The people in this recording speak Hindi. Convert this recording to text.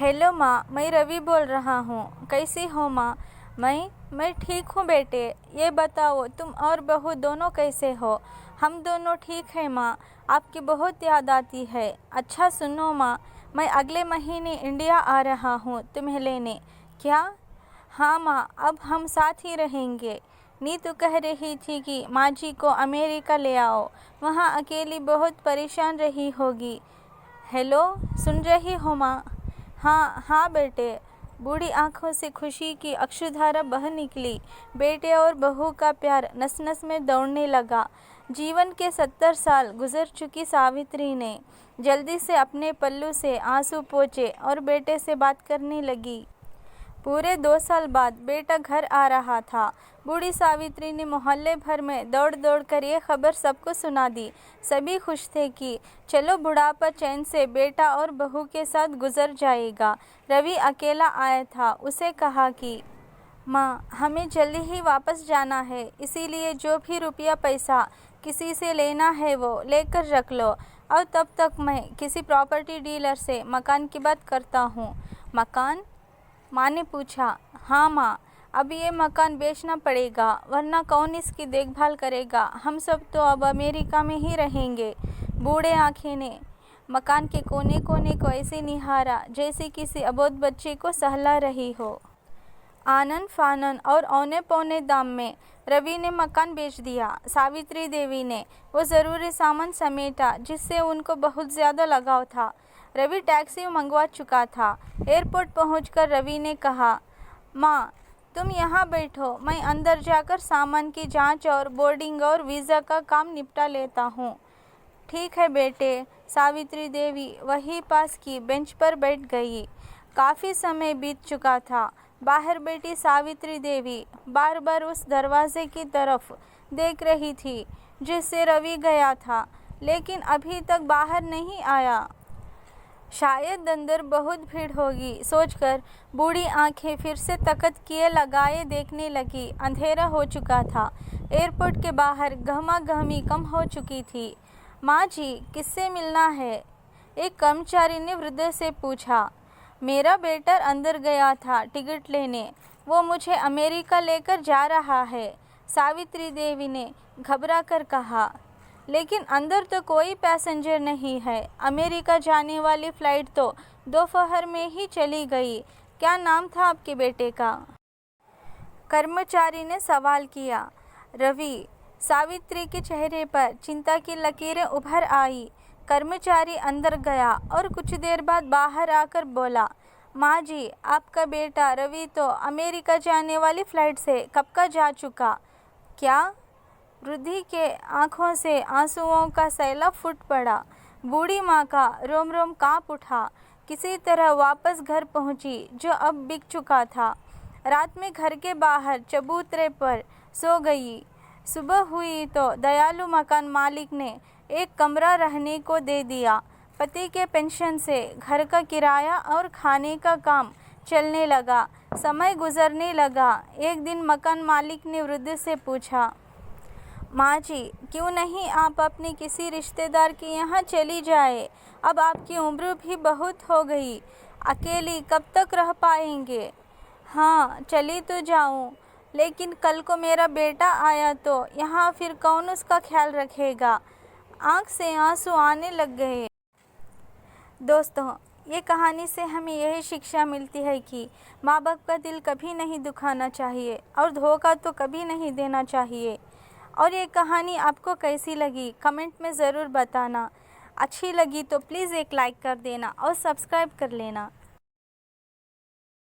हेलो माँ, मैं रवि बोल रहा हूँ। कैसी हो माँ? मैं ठीक हूँ बेटे। ये बताओ तुम और बहू दोनों कैसे हो? हम दोनों ठीक हैं माँ। आपकी बहुत याद आती है। अच्छा सुनो माँ, मैं अगले महीने इंडिया आ रहा हूँ तुम्हें लेने। क्या? हाँ माँ, अब हम साथ ही रहेंगे। नीतू कह रही थी कि माँ जी को अमेरिका ले आओ, वहाँ अकेली बहुत परेशान रही होगी। हेलो, सुन रही हो माँ? हाँ हाँ बेटे। बूढ़ी आंखों से खुशी की अश्रुधारा बह निकली। बेटे और बहू का प्यार नस नस में दौड़ने लगा। जीवन के 70 साल गुजर चुकी सावित्री ने जल्दी से अपने पल्लू से आंसू पोंछे और बेटे से बात करने लगी। पूरे 2 साल बाद बेटा घर आ रहा था। बूढ़ी सावित्री ने मोहल्ले भर में दौड़ दौड़ कर ये खबर सबको सुना दी। सभी खुश थे कि चलो बुढ़ापा चैन से बेटा और बहू के साथ गुजर जाएगा। रवि अकेला आया था। उसे कहा कि माँ, हमें जल्दी ही वापस जाना है, इसीलिए जो भी रुपया पैसा किसी से लेना है वो लेकर रख लो, और तब तक मैं किसी प्रॉपर्टी डीलर से मकान की बात करता हूँ। मकान? माँ ने पूछा। हाँ माँ, अब ये मकान बेचना पड़ेगा, वरना कौन इसकी देखभाल करेगा? हम सब तो अब अमेरिका में ही रहेंगे। बूढ़े आंखें ने मकान के कोने कोने को ऐसे निहारा जैसे किसी अबोध बच्चे को सहला रही हो। आनन फानन और औने पौने दाम में रवि ने मकान बेच दिया। सावित्री देवी ने वो ज़रूरी सामान समेटा जिससे उनको बहुत ज़्यादा लगाव था। रवि टैक्सी मंगवा चुका था। एयरपोर्ट पहुंचकर रवि ने कहा, माँ, तुम यहाँ बैठो, मैं अंदर जाकर सामान की जांच और बोर्डिंग और वीज़ा का काम निपटा लेता हूँ। ठीक है बेटे। सावित्री देवी वहीं पास की बेंच पर बैठ गई। काफ़ी समय बीत चुका था। बाहर बैठी सावित्री देवी बार बार उस दरवाजे की तरफ देख रही थी जिससे रवि गया था, लेकिन अभी तक बाहर नहीं आया। शायद अंदर बहुत भीड़ होगी सोचकर बूढ़ी आंखें फिर से तकत किए लगाए देखने लगी। अंधेरा हो चुका था। एयरपोर्ट के बाहर गहमा-गहमी कम हो चुकी थी। माँ जी, किससे मिलना है? एक कर्मचारी ने वृद्ध से पूछा। मेरा बेटा अंदर गया था टिकट लेने, वो मुझे अमेरिका लेकर जा रहा है, सावित्री देवी ने घबरा कर कहा। लेकिन अंदर तो कोई पैसेंजर नहीं है। अमेरिका जाने वाली फ़्लाइट तो दोपहर में ही चली गई। क्या नाम था आपके बेटे का? कर्मचारी ने सवाल किया। रवि। सावित्री के चेहरे पर चिंता की लकीरें उभर आई। कर्मचारी अंदर गया और कुछ देर बाद बाहर आकर बोला, माँ जी, आपका बेटा रवि तो अमेरिका जाने वाली फ़्लाइट से कब का जा चुका। क्या? वृद्धि के आंखों से आंसुओं का सैलाब फूट पड़ा। बूढ़ी माँ का रोम रोम कांप उठा। किसी तरह वापस घर पहुँची जो अब बिक चुका था। रात में घर के बाहर चबूतरे पर सो गई। सुबह हुई तो दयालु मकान मालिक ने एक कमरा रहने को दे दिया। पति के पेंशन से घर का किराया और खाने का काम चलने लगा। समय गुजरने लगा। एक दिन मकान मालिक ने वृद्ध से पूछा, माँ जी, क्यों नहीं आप अपने किसी रिश्तेदार के यहाँ चली जाए? अब आपकी उम्र भी बहुत हो गई, अकेली कब तक रह पाएंगे? हाँ, चली तो जाऊँ, लेकिन कल को मेरा बेटा आया तो यहाँ फिर कौन उसका ख्याल रखेगा? आँख से आंसू आने लग गए। दोस्तों, ये कहानी से हमें यही शिक्षा मिलती है कि माँ बाप का दिल कभी नहीं दुखाना चाहिए और धोखा तो कभी नहीं देना चाहिए। और ये कहानी आपको कैसी लगी कमेंट में ज़रूर बताना। अच्छी लगी तो प्लीज़ एक लाइक कर देना और सब्सक्राइब कर लेना।